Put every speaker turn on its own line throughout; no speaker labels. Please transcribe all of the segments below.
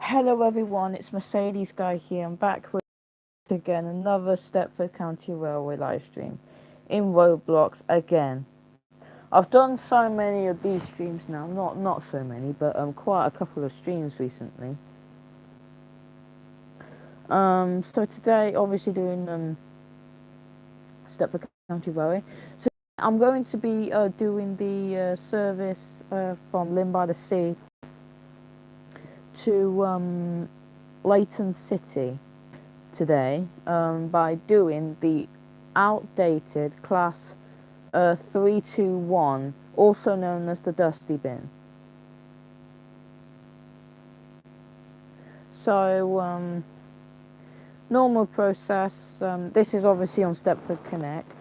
Hello everyone, it's Mercedes Guy here. I'm back with again another Stepford County Railway live stream in Roblox again. I've done so many of these streams now, not so many, but quite a couple of streams recently. So today obviously doing Stepford County Railway. So I'm going to be doing the service from Lynn by the Sea to Leighton City today by doing the outdated class 321, also known as the dusty bin. So normal process. This is obviously on Stepford Connect,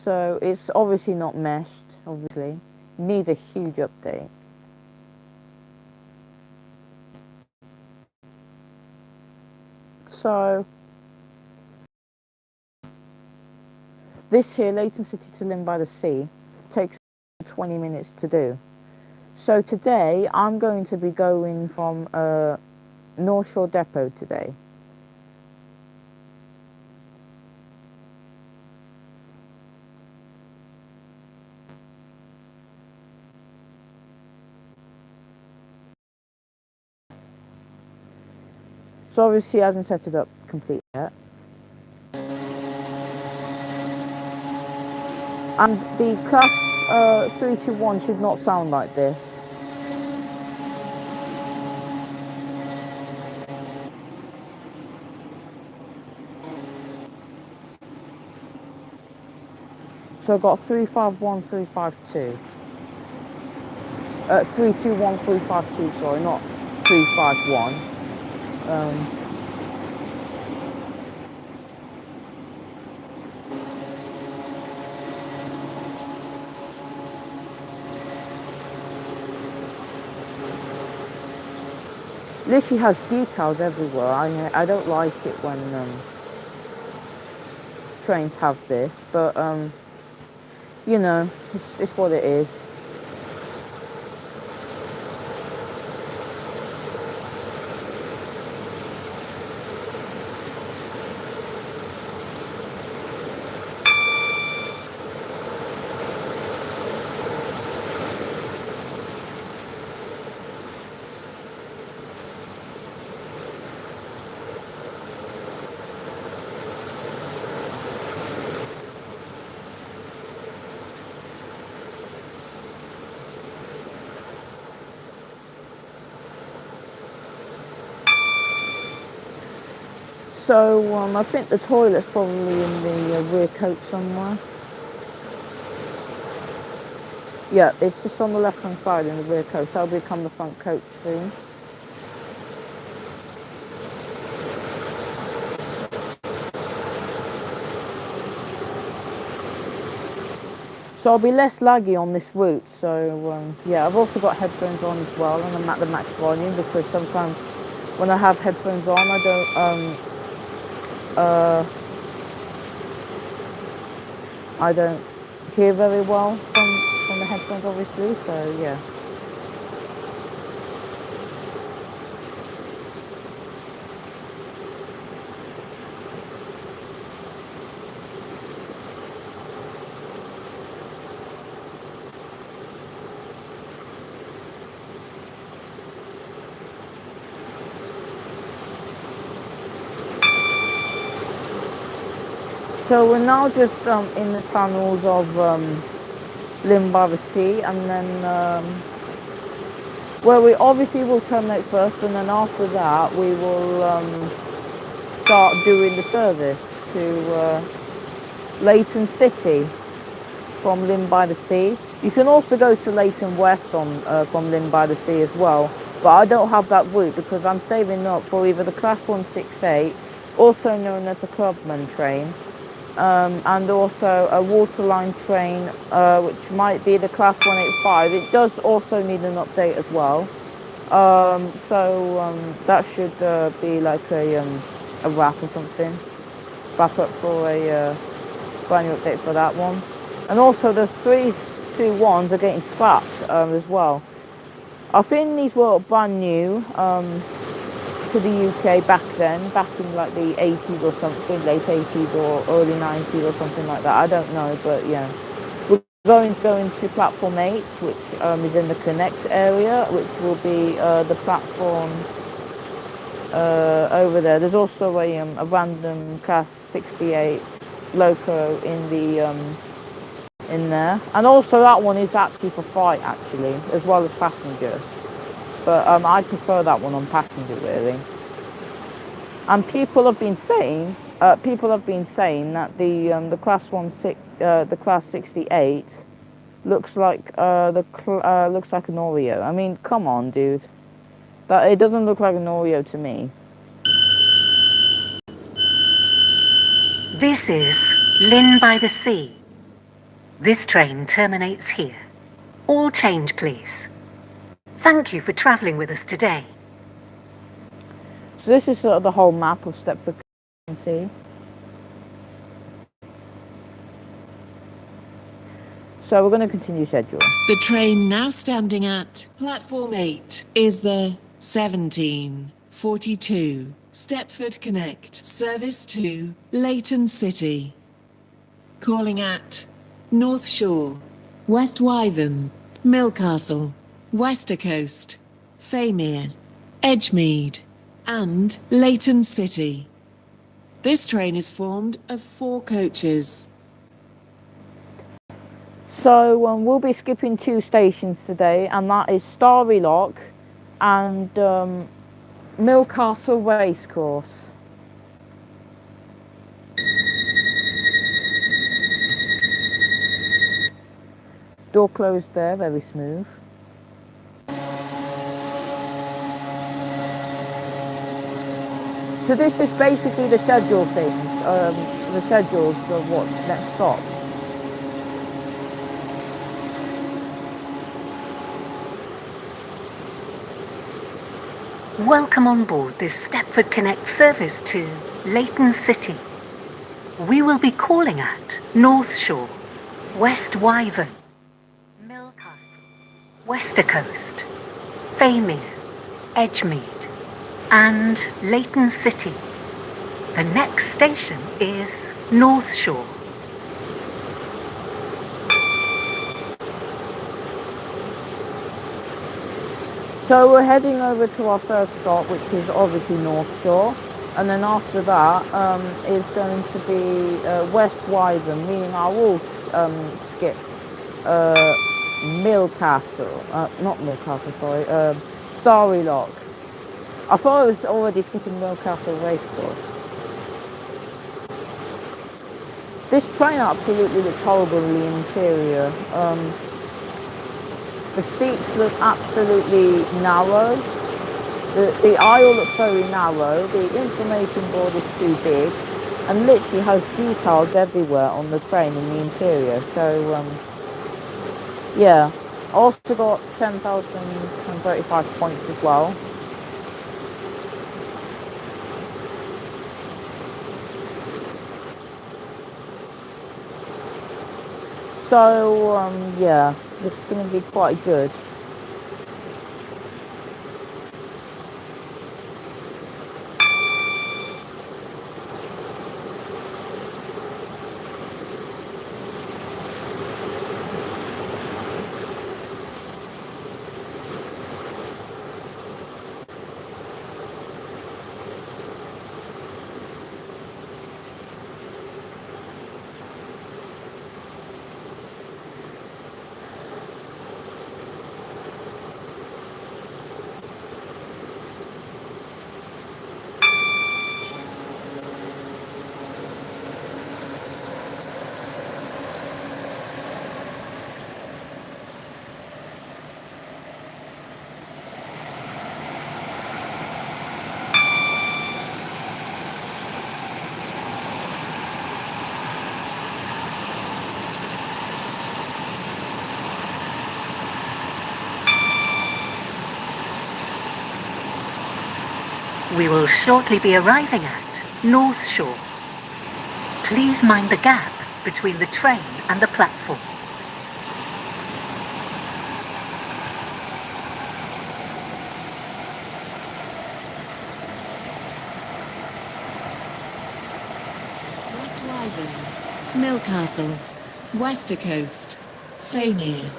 so it's obviously not meshed. Obviously needs a huge update. So this here, Leighton City to Lynn by the Sea, takes 20 minutes to do. So today I'm going to be going from North Shore Depot today. So obviously he hasn't set it up complete yet. And the class 321 should not sound like this. So I've got 351, 352. 321, 352, sorry, not 351. Literally has decals everywhere. I don't like it when trains have this, but you know, it's what it is. So I think the toilet's probably in the rear coach somewhere. Yeah, it's just on the left hand side in the rear coach. That'll become the front coach soon. So I'll be less laggy on this route. So yeah, I've also got headphones on as well, and I'm at the max volume because sometimes when I have headphones on, I don't hear very well from the headphones, obviously. So yeah. So we're now just in the tunnels of Lynn by the Sea, and then well, we obviously will terminate first, and then after that we will start doing the service to Leighton City from Lynn by the Sea. You can also go to Leighton West from Lynn by the Sea as well, but I don't have that route because I'm saving up for either the Class 168, also known as the Clubman train, and also a waterline train, which might be the Class 185. It does also need an update as well. So that should be like a wrap or something. Back up for a brand new update for that one. And also the 321s are getting scrapped as well. I think these were brand new to the UK back then, back in like the 80s or something, late 80s or early 90s or something like that. I don't know, but yeah. We're going to go into platform 8, which is in the Connect area, which will be the platform over there. There's also a random class 68 loco in the in there, and also that one is actually for freight actually, as well as passenger. But I prefer that one on passenger really. And people have been saying that the the class 68 looks like looks like an Oreo. I mean, come on, dude. That it doesn't look like an Oreo to me.
This is Lynn by the Sea. This train terminates here. All change, please. Thank you for travelling with us today.
So this is sort of the whole map of Stepford, you can see. So we're going to continue schedule.
The train now standing at platform 8 is the 1742 Stepford Connect service to Leighton City. Calling at North Shore, West Wyvern, Millcastle, Westercoast, Faymere, Edgemead and Leighton City. This train is formed of 4 coaches.
So we'll be skipping 2 stations today, and that is Starry Lock and Millcastle Racecourse. Door closed there, very smooth. So this is basically the schedule things, the schedules of what's next stop.
Welcome on board this Stepford Connect service to Leighton City. We will be calling at North Shore, West Wyvern, Millcastle, Westercoast, Faymere, Edgemead and Leighton City. The next station is North Shore.
So we're heading over to our first stop, which is obviously North Shore, and then after that is going to be West Wyvern, meaning I will skip Millcastle, not Millcastle, sorry, Starry Lock. I thought I was already skipping Millcastle Racecourse. This train absolutely looks horrible in the interior. The seats look absolutely narrow. The aisle looks very narrow. The information board is too big and literally has details everywhere on the train in the interior. So, yeah. Also got 10,035 points as well. So, yeah, this is going to be quite good.
We will shortly be arriving at North Shore. Please mind the gap between the train and the platform.
Wyvern, Millcastle, Westercoast, Famir,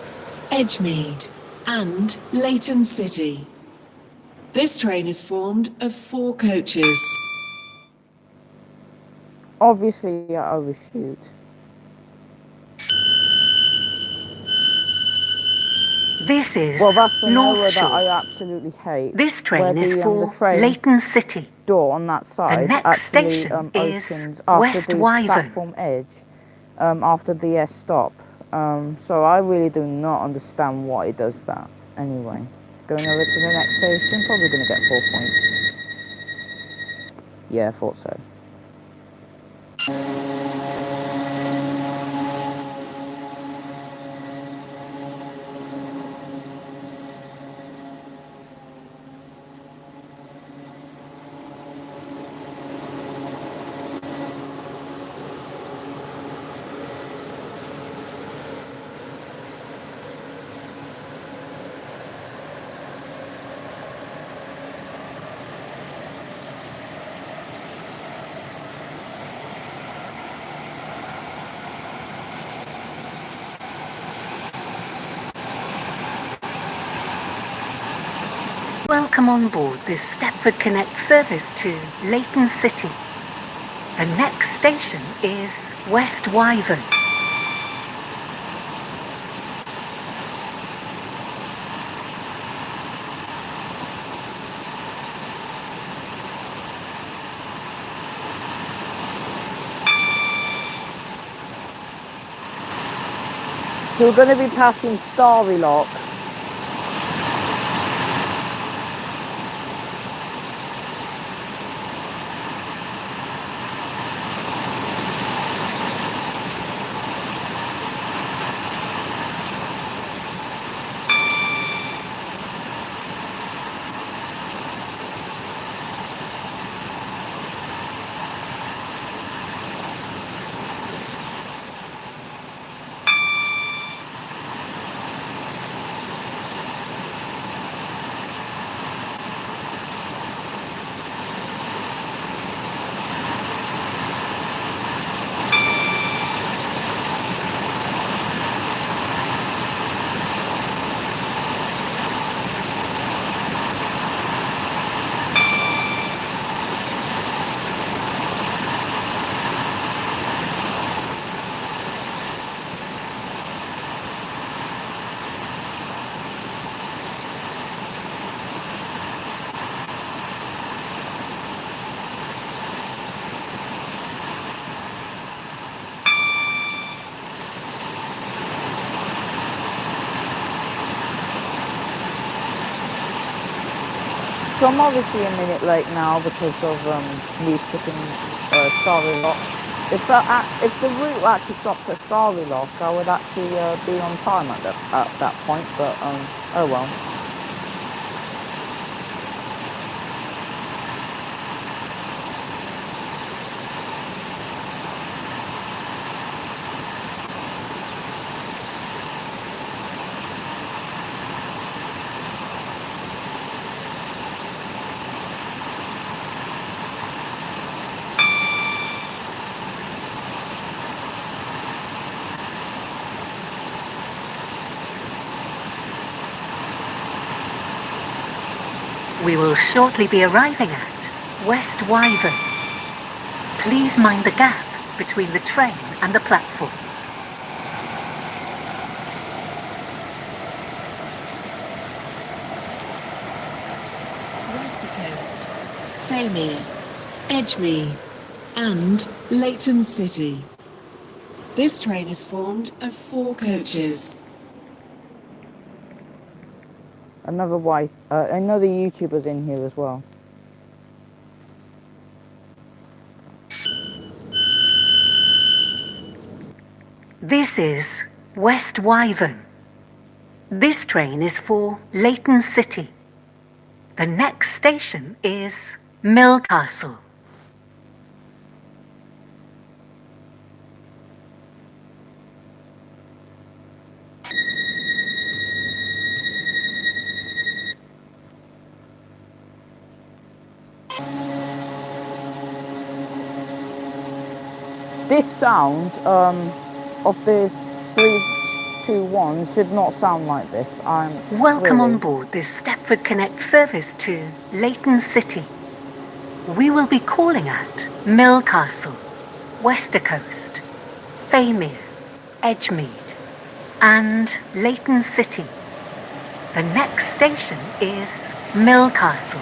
Edgemead, and Leighton City. This train is formed of 4 coaches.
Obviously, I overshoot.
This is
Well, that's the
North
nowhere that
Shore.
I absolutely hate.
This
where
train is
the
for
train
Leighton City.
door on that side
next
actually
station is
opens after
West
the
Wyvern.
platform edge, after the S stop. So I really do not understand why it does that. Anyway, going over to the next station, probably going to get 4 points. Yeah, I thought so.
Welcome on board this Stepford Connect service to Leighton City. The next station is West Wyvern.
So we're going to be passing Starry Lock. So I'm obviously a minute late now because of me skipping Starry Lock. If the route actually stopped at Starry Lock, I would actually be on time at that point. But oh well.
We will shortly be arriving at West Wyvern. Please mind the gap between the train and the platform.
Westercoast, Famir, Edgemead, and Leighton City. This train is formed of 4 coaches.
Another YouTuber's in here as well.
This is West Wyvern. This train is for Leighton City. The next station is Millcastle.
This sound of the 321 should not sound like this.
Welcome
really.
on board this Stepford Connect service to Leighton City. We will be calling at Millcastle, Westercoast, Faymere, Edgemead, and Leighton City. The next station is Millcastle.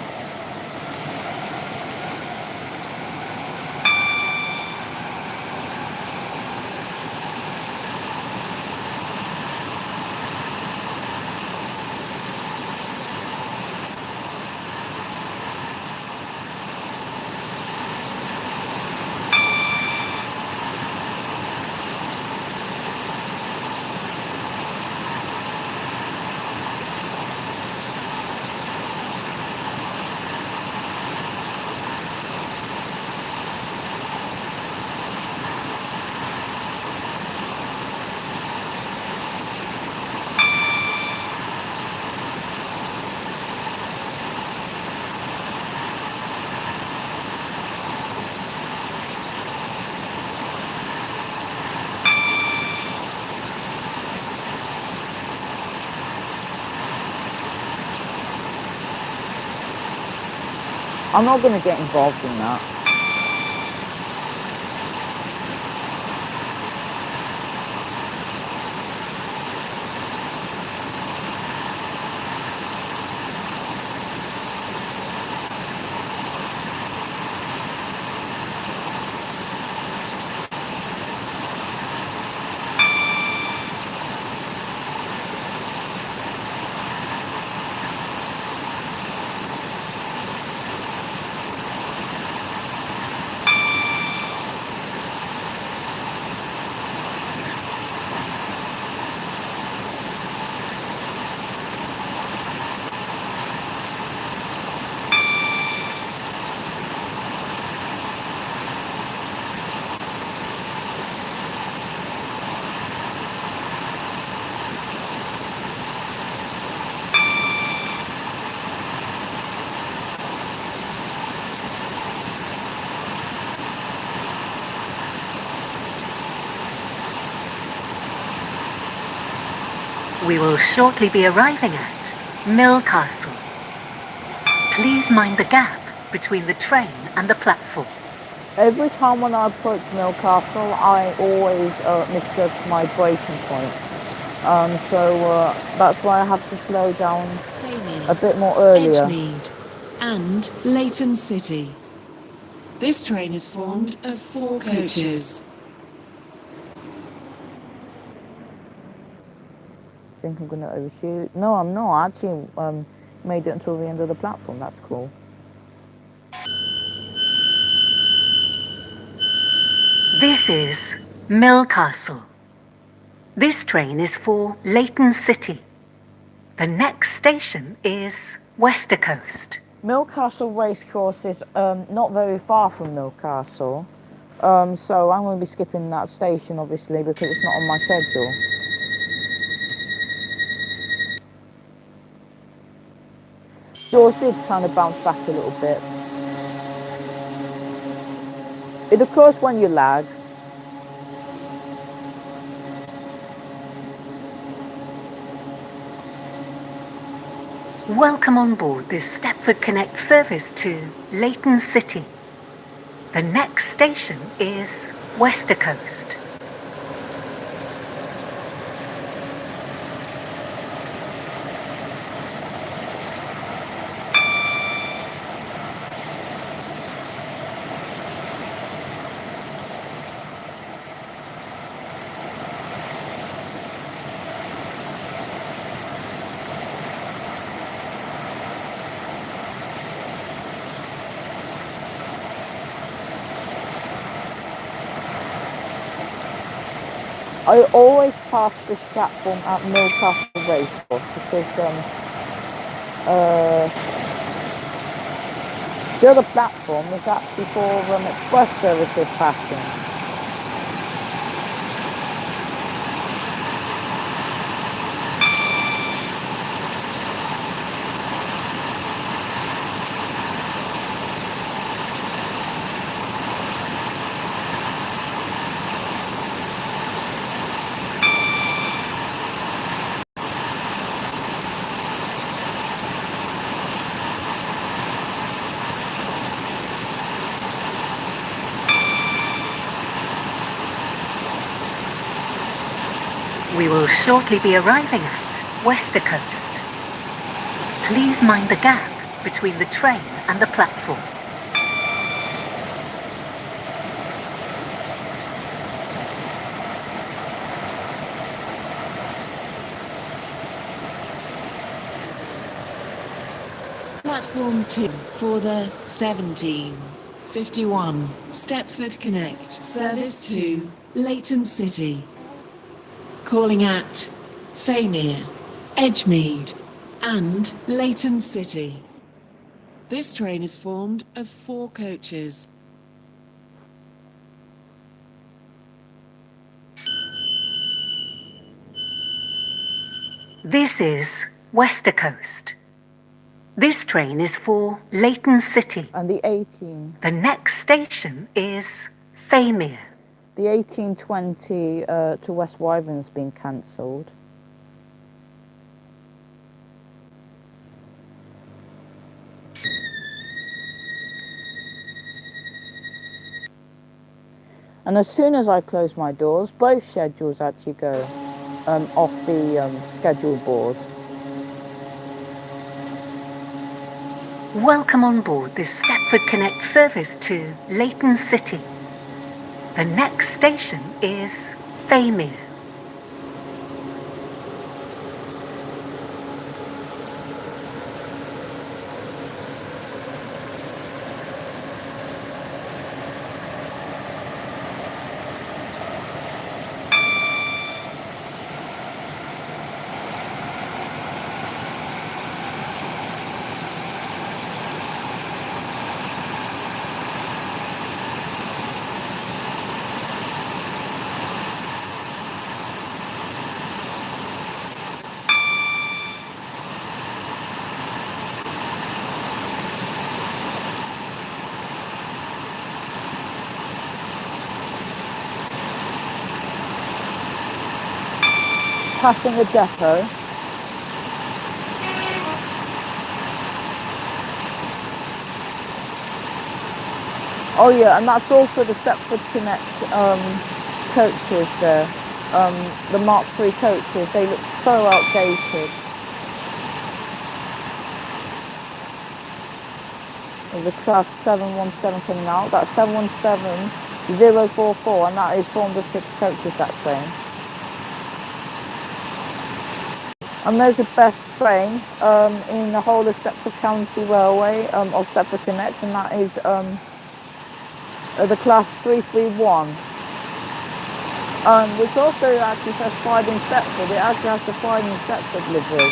I'm not going to get involved in that.
We will shortly be arriving at Millcastle. Please mind the gap between the train and the platform.
Every time when I approach Millcastle, I always misjudge my braking point. So that's why I have to slow down
Faymere,
a bit more earlier.
Edgemead, and Leighton City. This train is formed of 4 coaches.
I think I'm going to overshoot. No, I'm not. I actually made it until the end of the platform. That's cool.
This is Millcastle. This train is for Leighton City. The next station is Westercoast.
Millcastle Racecourse is not very far from Millcastle. So I'm going to be skipping that station, obviously, because it's not on my schedule. Yours did kind of bounce back a little bit. It occurs when you lag.
Welcome on board this Stepford Connect service to Leighton City. The next station is Westercoast.
I always pass this platform at Millcastle Racecourse because the other platform is actually for express services passing.
will shortly be arriving at Westercoast. Please mind the gap between the train and the platform.
Platform 2 for the 17:51 Stepford Connect service to Leighton City. Calling at Famere, Edgemead and Leighton City. This train is formed of 4 coaches.
This is Westercoast. This train is for Leighton City.
And the 18.
The next station is Famere.
The 1820 to West Wyvern's been cancelled. And as soon as I close my doors, both schedules actually go off the schedule board.
Welcome on board this Stepford Connect service to Leighton City. The next station is Famere.
Passing the depot. Oh yeah, and that's also the Stepford Connect coaches there. The Mark III coaches, they look so outdated. There's a class 717 coming out. That's 717044, and that is 406 coaches, that train. And there's the best train in the whole of Stepford County Railway of Stepford Connect, and that is the class 331. Which also actually says Pride in Stepford. It actually has the Pride in Stepford livery.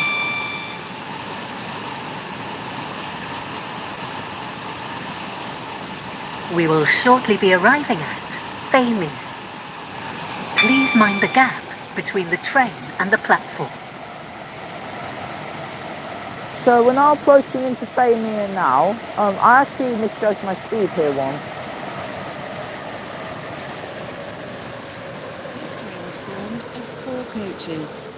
We will shortly be arriving at Famere. Please mind the gap between the train and the platform.
So we're now approaching into Famere now. I actually misjudged my speed here once.
This train is formed of 4 coaches.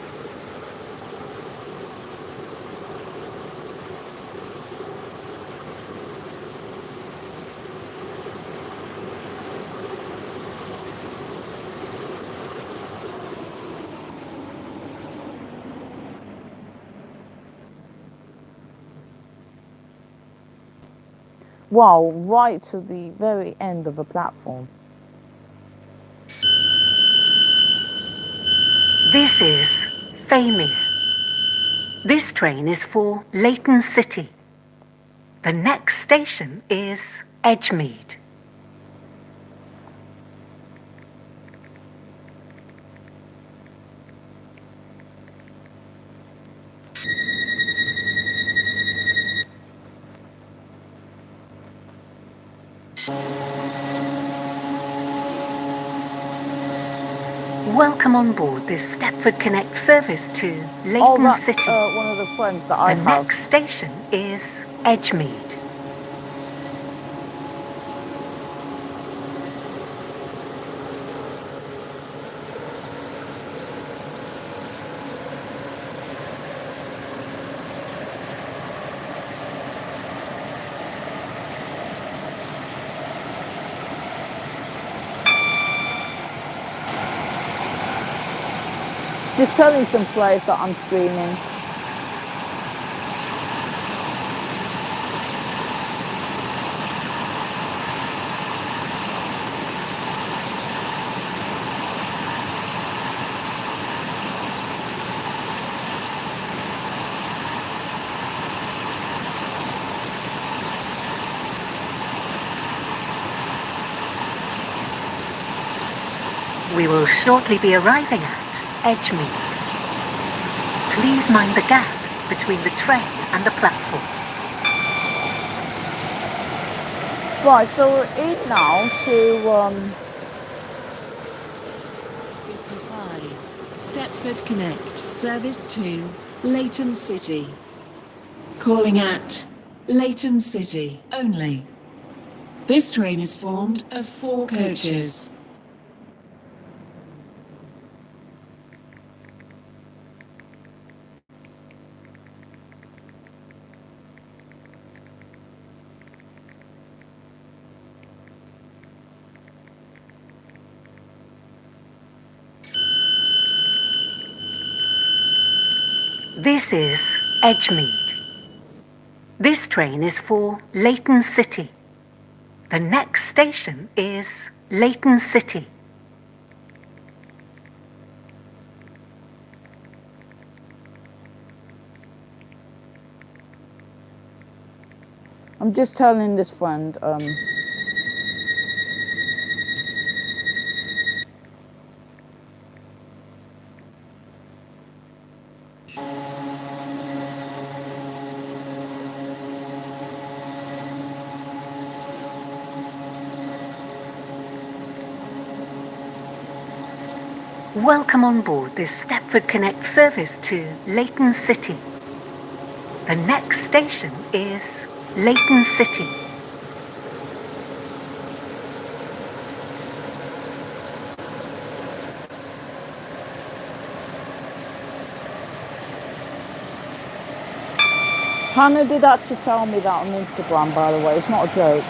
Wow, right to the very end of the platform.
This is Famere. This train is for Leighton City. The next station is Edgemead. Welcome on board this Stepford Connect service to Leighton
Oh, that's
City.
one of the friends that I
The
have.
next station is Edgemead.
Just telling some players that I'm streaming.
We will shortly be arriving at Edgemead. Please mind the gap between the train and the platform.
Right, so we're in now to
55. Stepford Connect, service to Leighton City. Calling at Leighton City only. This train is formed of 4 coaches.
This is Edgemead. This train is for Leighton City. The next station is Leighton City.
I'm just telling this friend
Welcome on board this Stepford Connect service to Leighton City. The next station is Leighton City.
Hannah did actually tell me that on Instagram, by the way. It's not a joke.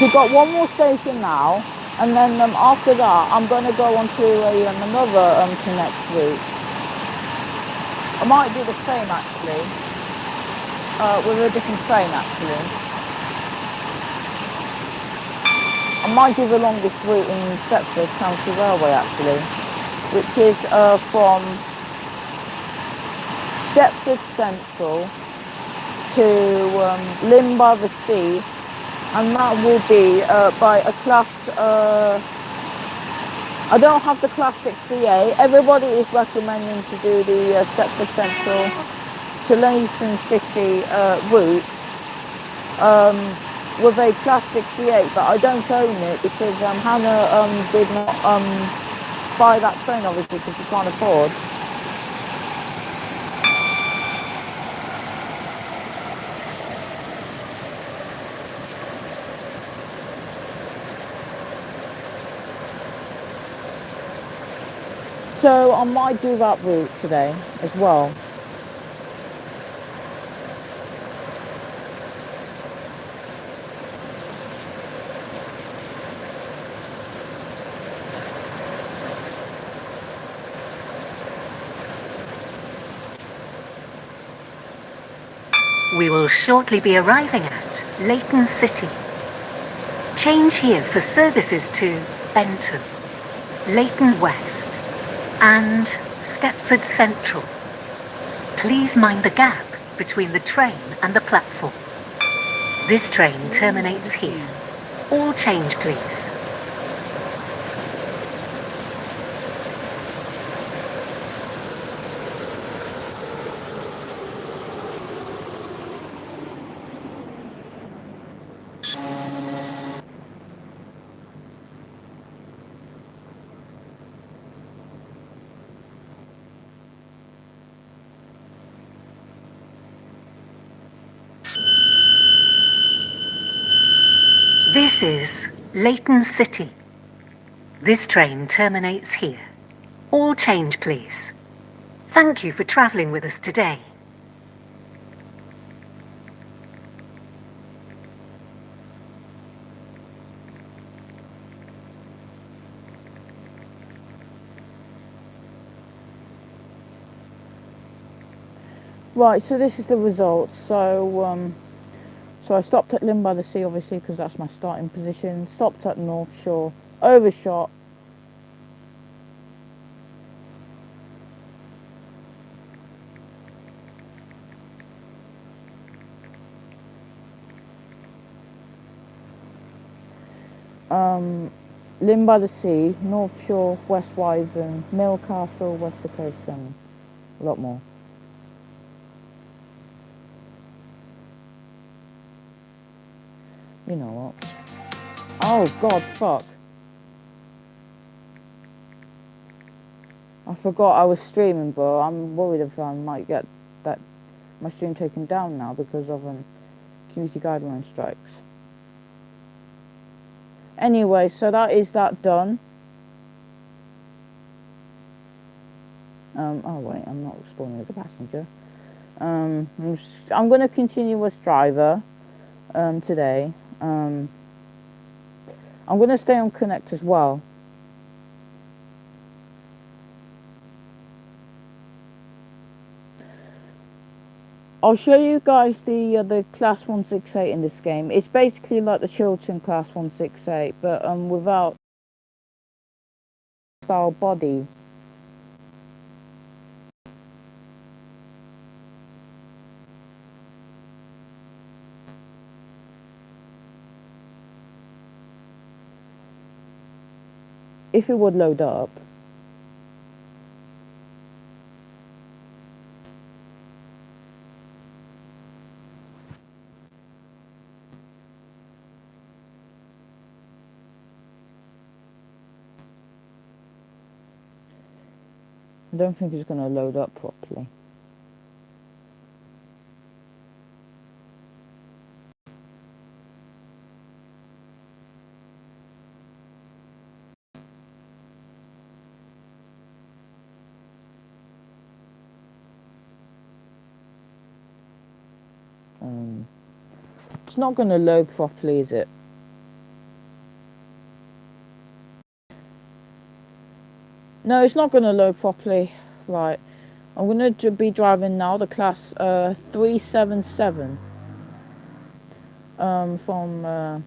We've got one more station now, and then after that, I'm going to go on to another Connect route. I might do the same actually, with a different train actually. I might do the longest route in Stepford County Railway actually, which is from Stepford Central to Lynn by the Sea, and that will be by a class, I don't have the class 68. Everybody is recommending to do the Stepford Central to Leighton City route with a class 68, but I don't own it because Hannah did not buy that train obviously because she can't afford. So I might do that route today as well.
We will shortly be arriving at Leighton City. Change here for services to Benton, Leighton West, and Stepford Central. Please mind the gap between the train and the platform. This train terminates here. All change, please. This is Leighton City. This train terminates here. All change, please. Thank you for travelling with us today.
Right, so this is the result. So I stopped at Lynn by the Sea, obviously, because that's my starting position. Stopped at North Shore, overshot. Lynn by the Sea, North Shore, West Wyvern, Mill Castle, West Coast, and a lot more. You know what? Oh God, fuck. I forgot I was streaming, bro. I'm worried if I might get my stream taken down now because of community guideline strikes. Anyway, so that is that done. Oh wait, I'm not responding as a passenger. I'm going to continue as driver today. I'm going to stay on Connect as well. I'll show you guys the Class 168 in this game. It's basically like the Chilton Class 168, but without style body. If it would load up. I don't think it's going to load up properly. It's not going to load properly, is it? No, it's not going to load properly. Right. I'm going to be driving now the Class 377 from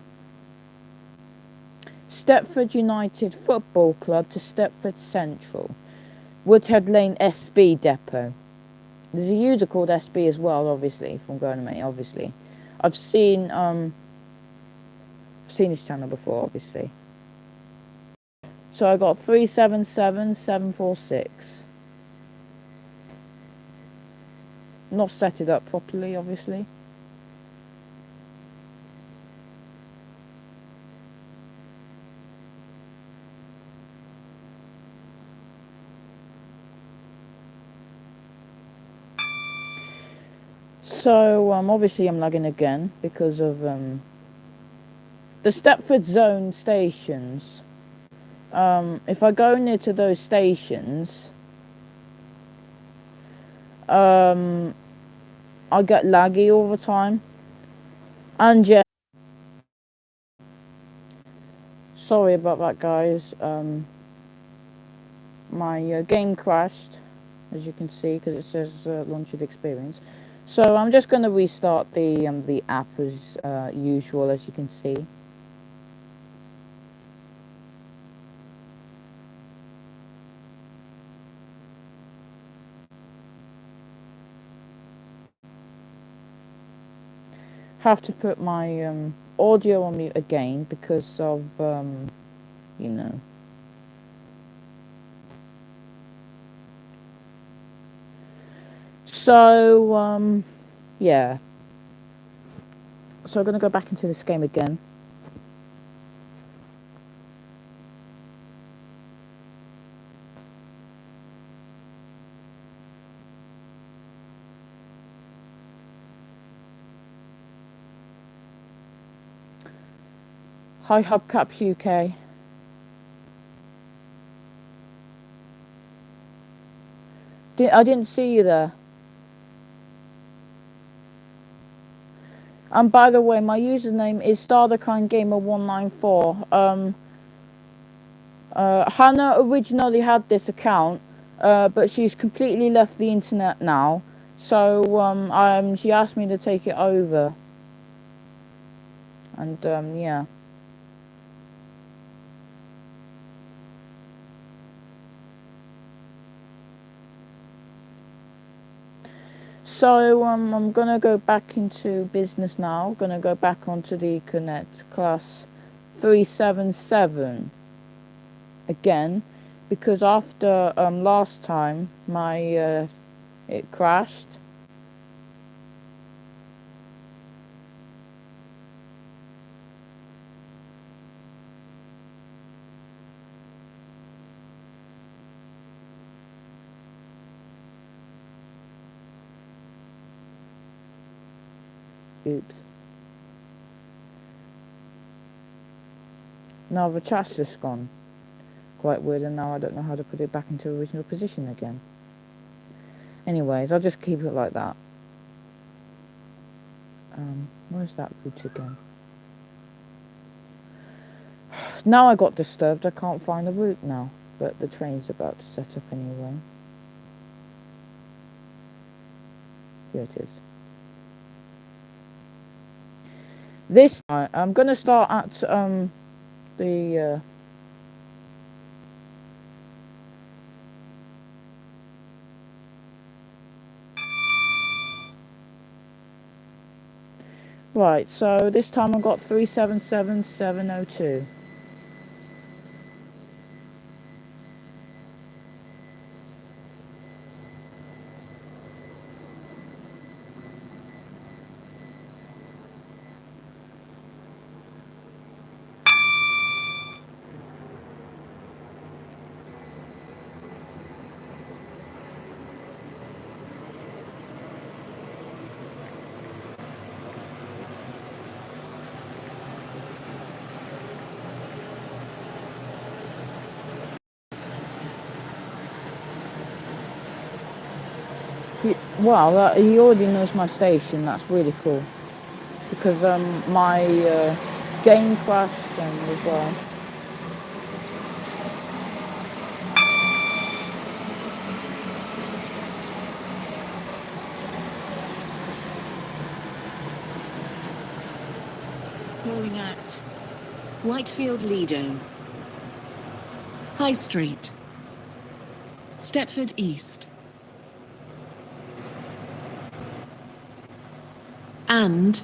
Stepford United Football Club to Stepford Central, Woodhead Lane SB Depot. There's a user called SB as well, obviously, from Gurney, obviously. I've seen his channel before, obviously. So I got 377746. Not set it up properly, obviously. So obviously I'm lagging again because of the Stepford Zone stations. If I go near to those stations, I get laggy all the time. And yeah, sorry about that, guys. My game crashed, as you can see, because it says launched experience. So I'm just going to restart the app as usual, as you can see. Have to put my audio on mute again because of you know. So yeah. So I'm gonna go back into this game again. Hi Hubcaps UK. I didn't see you there. And by the way, my username is StarTheKindGamer194. Hannah originally had this account, but she's completely left the internet now. So she asked me to take it over. And yeah. So I'm gonna go back into business now. Gonna go back onto the Connect class 377 again, because after last time my it crashed. Oops. Now the chat's just gone. Quite weird, and now I don't know how to put it back into original position again. Anyways, I'll just keep it like that. Where's that route again? Now I got disturbed, I can't find the route now. But the train's about to set up anyway. Here it is. This time, I'm going to start at the right, so this time I've got 377702. Wow, he already knows my station. That's really cool. Because my game crashed and as well.
Calling at Whitefield Lido, High Street, Stepford East, and